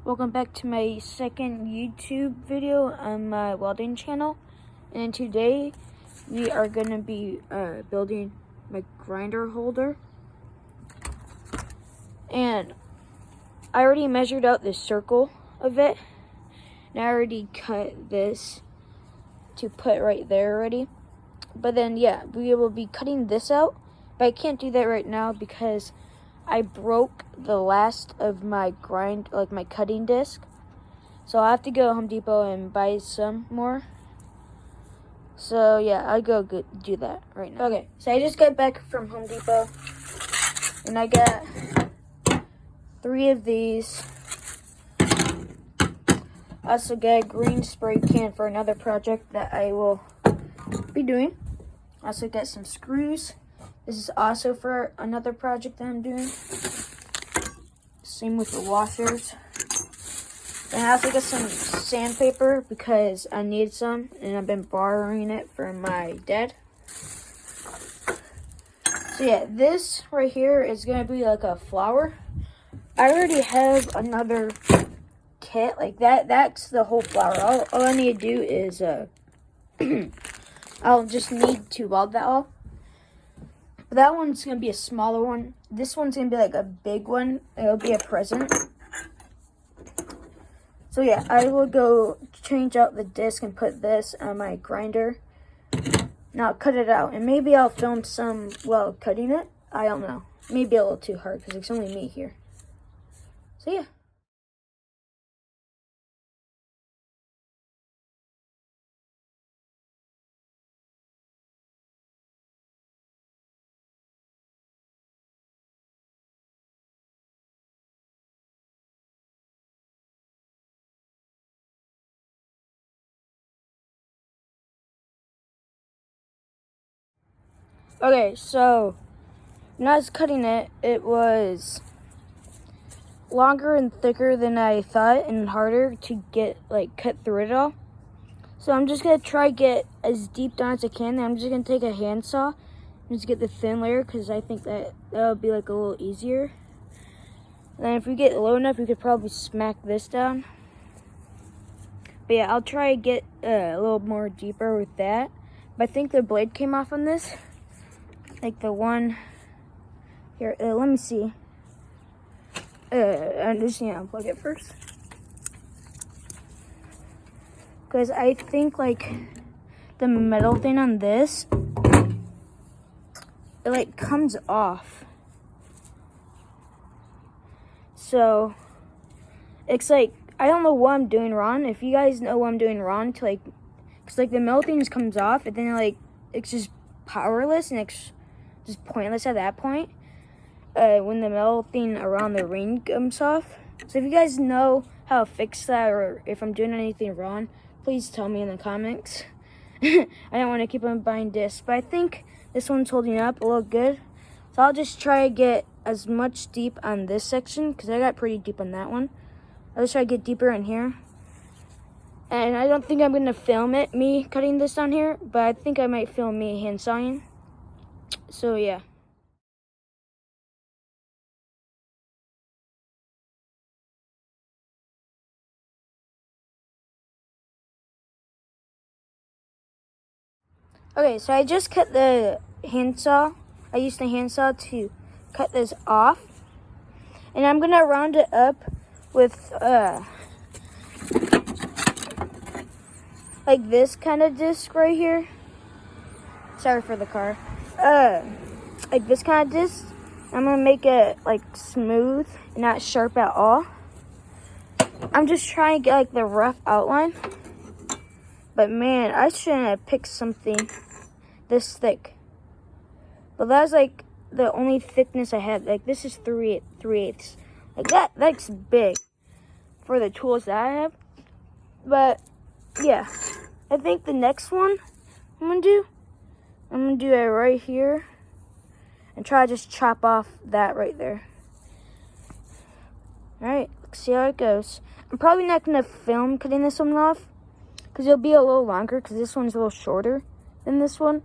Welcome back to my second YouTube video on my welding channel. And today we are going to be building my grinder holder. And I already measured out the circle of it. And I already cut this to put right there already. But then yeah, we will be cutting this out. But I can't do that right now because I broke the last of my my cutting disc. So I'll have to go to Home Depot and buy some more. So yeah, I'll go do that right now. Okay, so I just got back from Home Depot. And I got 3 of these. I also got a green spray can for another project that I will be doing. I also got some screws. This is also for another project that I'm doing. Same with the washers. And I also got some sandpaper because I need some and I've been borrowing it from my dad. So yeah, this right here is going to be like a flower. I already have another kit like that. That's the whole flower. All I need to do is I'll just need to weld that off. But that one's going to be a smaller one. This one's going to be like a big one. It'll be a present. So yeah, I will go change out the disc and put this on my grinder. Now I'll cut it out. And maybe I'll film some while cutting it. I don't know. Maybe a little too hard because it's only me here. So yeah. Okay, so when I was cutting it, it was longer and thicker than I thought and harder to get, cut through it all. So I'm just going to try to get as deep down as I can. And I'm just going to take a handsaw and just get the thin layer because I think that'll be a little easier. And then if we get low enough, we could probably smack this down. But yeah, I'll try to get a little more deeper with that. But I think the blade came off on this. Like the one here, let me see. I'm just gonna unplug it first. Because I think the metal thing on this, it comes off. So it's I don't know what I'm doing wrong. If you guys know what I'm doing wrong to because the metal thing just comes off and then it's just powerless and it's just pointless at that point when the metal thing around the ring comes off. So if you guys know how to fix that or if I'm doing anything wrong, please tell me in the comments. I don't want to keep on buying discs, but I think this one's holding up a little good. So I'll just try to get as much deep on this section because I got pretty deep on that one. I'll just try to get deeper in here. And I don't think I'm going to film me cutting this down here, but I think I might film me handsawing. So yeah. Okay, so I just cut the handsaw. I used the handsaw to cut this off. And I'm gonna round it up with like this kind of disc right here. Sorry for the car. Like this kind of disc. I'm gonna make it smooth and not sharp at all. I'm just trying to get the rough outline. But man, I shouldn't have picked something this thick. But that's the only thickness I had. This is 3/8. That's big for the tools that I have. But yeah, I think the next one I'm gonna do it right here and try to just chop off that right there. Alright, let's see how it goes. I'm probably not gonna film cutting this one off because it'll be a little longer because this one's a little shorter than this one.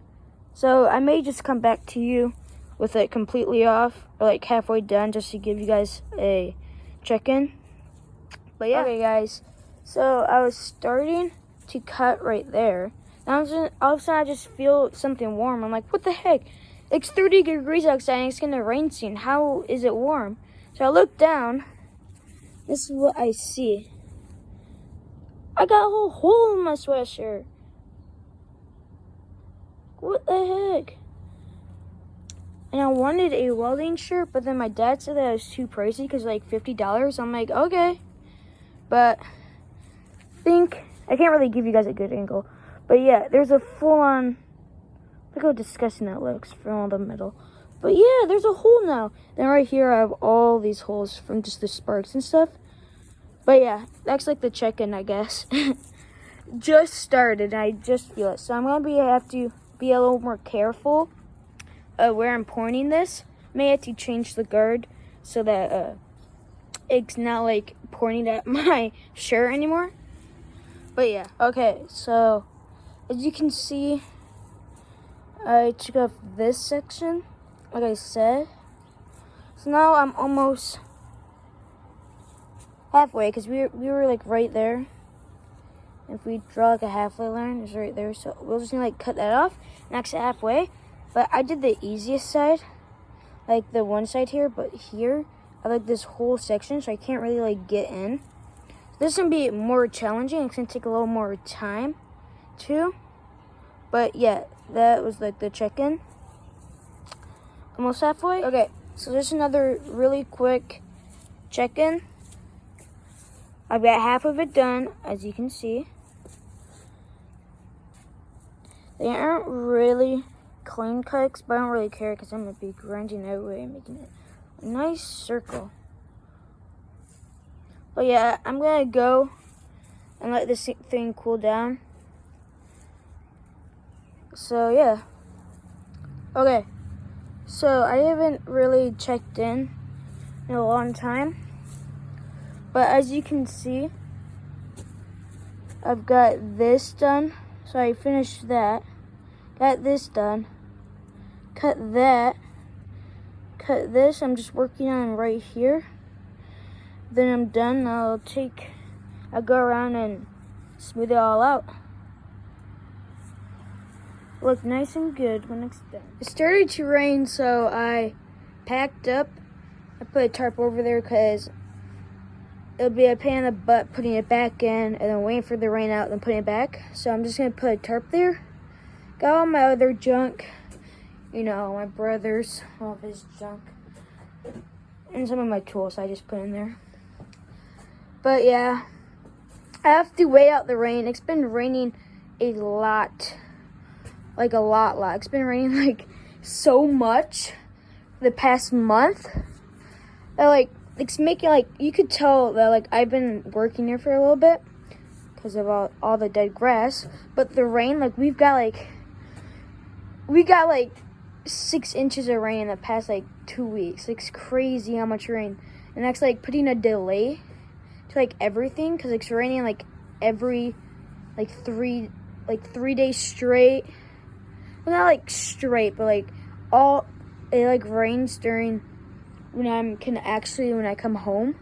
So I may just come back to you with it completely off or halfway done just to give you guys a check-in. But yeah. Okay, guys. So I was starting to cut right there. Now all of a sudden I just feel something warm. I'm like, what the heck? It's 30 degrees outside and it's gonna rain soon. How is it warm? So I look down. This is what I see. I got a whole hole in my sweatshirt. What the heck? And I wanted a welding shirt, but then my dad said that it was too pricey because like $50. I'm like, okay. But I can't really give you guys a good angle. But yeah, there's a full-on, look how disgusting that looks from all the metal. But yeah, there's a hole now. Then right here I have all these holes from just the sparks and stuff. But yeah, that's like the check-in, I guess. Just started, I just feel it. So I'm gonna have to be a little more careful where I'm pointing this. May have to change the guard so that it's not like pointing at my shirt anymore. But yeah, okay, so as you can see, I took off this section, like I said. So now I'm almost halfway, because we were like right there. If we draw like a halfway line, it's right there. So we're just gonna like cut that off, next halfway. But I did the easiest side, like the one side here, but here I like this whole section, so I can't really like get in. This is gonna be more challenging. It's gonna take a little more time too. But yeah, that was like the check-in. Almost halfway. Okay, so just another really quick check-in. I've got half of it done, as you can see. They aren't really clean cuts, but I don't really care because I'm going to be grinding it away and making it a nice circle. But yeah, I'm going to go and let this thing cool down. So yeah. Okay, so I haven't really checked in a long time. But as you can see, I've got this done. So I finished that. Got this done. Cut that. Cut this. I'm just working on right here. Then I'm done. I'll go around and smooth it all out. Look nice and good when it's done. It started to rain, so I packed up. I put a tarp over there because it'll be a pain in the butt putting it back in and then waiting for the rain out and then putting it back. So I'm just going to put a tarp there. Got all my other junk. You know, my brother's, all of his junk. And some of my tools I just put in there. But yeah, I have to wait out the rain. It's been raining a lot. Like a lot. It's been raining like so much the past month. That like, it's making like, you could tell that like I've been working here for a little bit because of all the dead grass. But the rain, like we got like 6 inches of rain in the past like 2 weeks. It's crazy how much rain. And that's like putting a delay to like everything because it's raining like every like 3 days straight. Well, not like straight, but like it like rains during when I come home.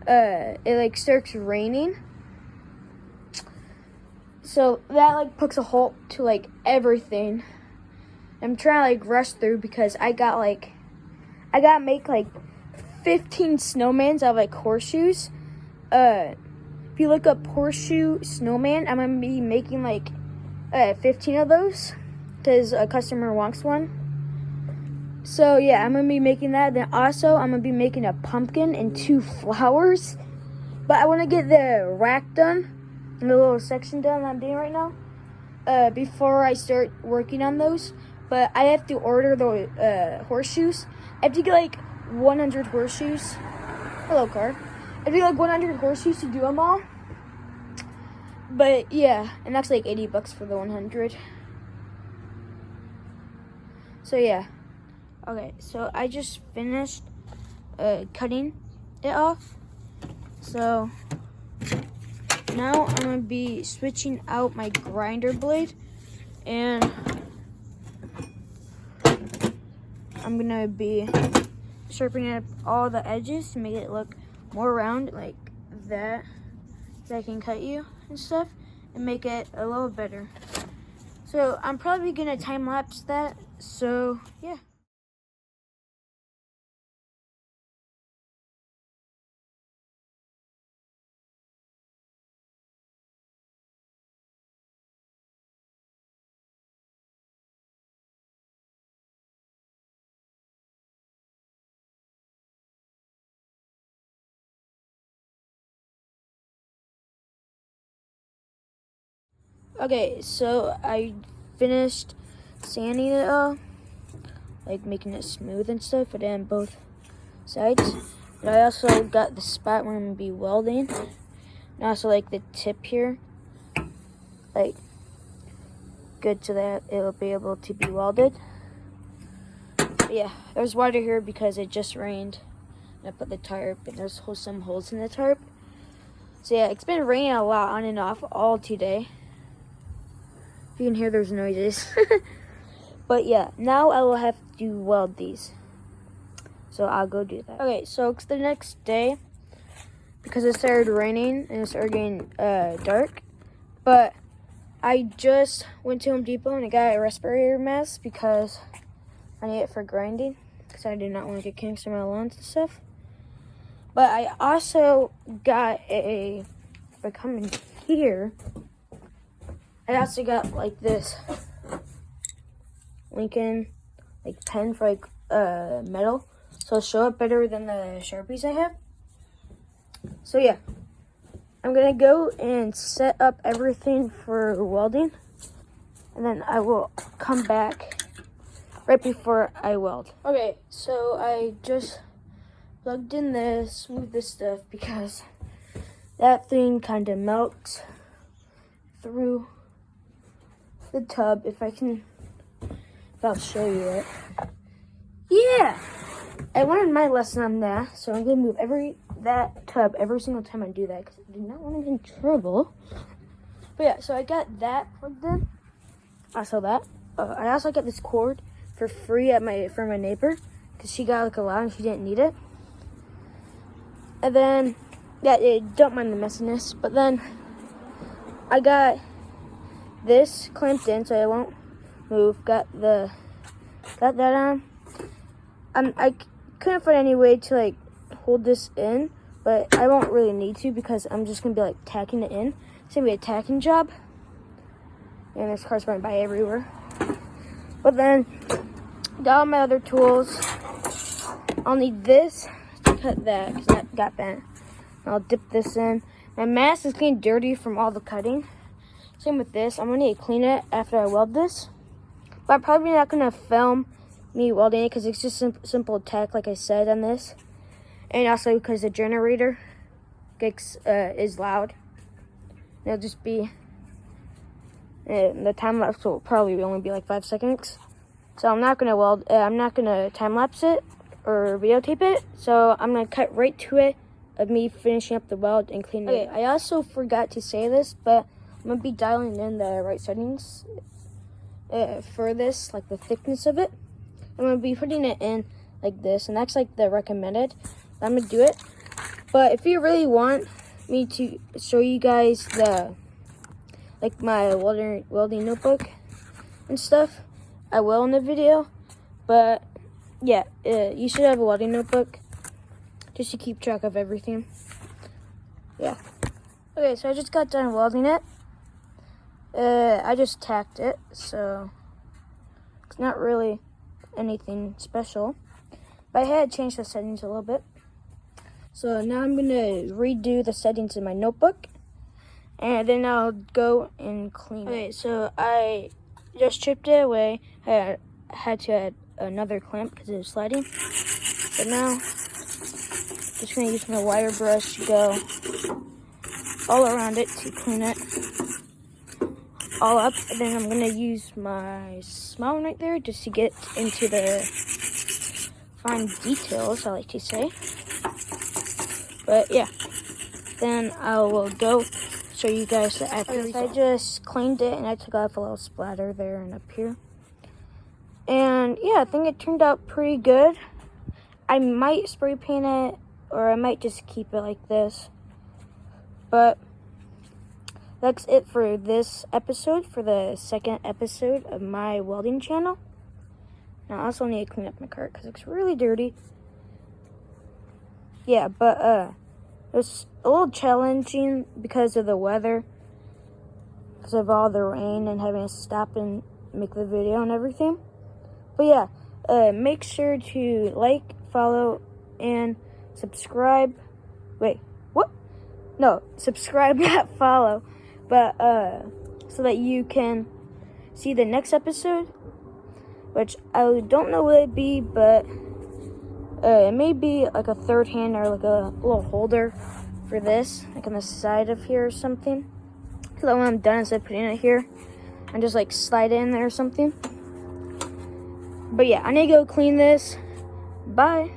It like starts raining. So that like puts a halt to like everything. I'm trying to like rush through because I gotta make like 15 snowmans out of like horseshoes. If you look up horseshoe snowman, I'm gonna be making like 15 of those because a customer wants one. So yeah, I'm gonna be making that. Then also I'm gonna be making a pumpkin and 2 flowers. But I want to get the rack done, and the little section done that I'm doing right now, before I start working on those. But I have to order the horseshoes. I have to get like 100 horseshoes. Hello, car. I have to get like 100 horseshoes to do them all. But yeah, and that's like $80 for the 100. So yeah. Okay, so I just finished cutting it off. So now I'm going to be switching out my grinder blade. And I'm going to be sharpening up all the edges to make it look more round like that so I can cut you and stuff and make it a little better. So I'm probably gonna time lapse that. So yeah. Okay, so I finished sanding it all, like making it smooth and stuff, but on both sides. But I also got the spot where I'm gonna be welding, and also like the tip here, like good so that it'll be able to be welded. But yeah, there's water here because it just rained. And I put the tarp, and there's some holes in the tarp. So yeah, it's been raining a lot on and off all today. If you can hear, there's noises. But yeah, now I will have to weld these. So I'll go do that. Okay, so it's the next day because it started raining and it started getting dark. But I just went to Home Depot and I got a respirator mask because I need it for grinding because I do not want to get cancer in my lungs and stuff. But I also got if I come in here, I also got like this Lincoln like pen for like metal, so it'll show up better than the Sharpies I have. So yeah, I'm gonna go and set up everything for welding, and then I will come back right before I weld. Okay, so I just plugged in this, moved this stuff because that thing kind of melts through the tub. If I'll show you it. Yeah, I learned my lesson on that, so I'm gonna move that tub every single time I do that because I do not want to get in trouble. But yeah, so I got that plugged in. Also that. I also got this cord for free from my neighbor because she got like a lot and she didn't need it. And then yeah, don't mind the messiness. But then I got this clamped in so I won't move. Got that on. I couldn't find any way to like hold this in, but I won't really need to because I'm just gonna be like tacking it in. It's gonna be a tacking job, and there's cars going by everywhere. But then got all my other tools. I'll need this to cut that because that got bent. I'll dip this in. My mask is getting dirty from all the cutting. Same with this. I'm gonna need to clean it after I weld this. But I'm probably not gonna film me welding it because it's just simple tack, like I said on this, and also because the generator is loud. It'll just be the time lapse will probably only be like 5 seconds. So I'm not gonna I'm not gonna time lapse it or videotape it. So I'm gonna cut right to it of me finishing up the weld and cleaning it. I also forgot to say this, but I'm gonna be dialing in the right settings for this, like the thickness of it. I'm gonna be putting it in like this, and that's like the recommended. I'm gonna do it. But if you really want me to show you guys my welding notebook and stuff, I will in the video. But yeah, you should have a welding notebook just to keep track of everything. Yeah. Okay, so I just got done welding it. I just tacked it, so it's not really anything special. But I had changed the settings a little bit. So now I'm gonna redo the settings in my notebook, and then I'll go and clean it. Okay, so I just chipped it away. I had to add another clamp because it was sliding. But now, just gonna use my wire brush to go all around it to clean it all up. And then I'm gonna use my small one right there just to get into the fine details, I like to say. But yeah, then I will go show you guys the after result. I just cleaned it and I took off a little splatter there and up here. And yeah, I think it turned out pretty good. I might spray paint it, or I might just keep it like this. But that's it for this episode, for the second episode of my welding channel. Now, I also need to clean up my cart because it's really dirty. Yeah, but it was a little challenging because of the weather, because of all the rain and having to stop and make the video and everything. But yeah, make sure to like, follow, and subscribe. Wait, what? No, subscribe, not follow. But so that you can see the next episode, which I don't know what it'd be, but it may be like a third hand or like a little holder for this, like on the side of here or something. So that when I'm done, instead of putting it here, and just like slide it in there or something. But yeah, I need to go clean this. Bye.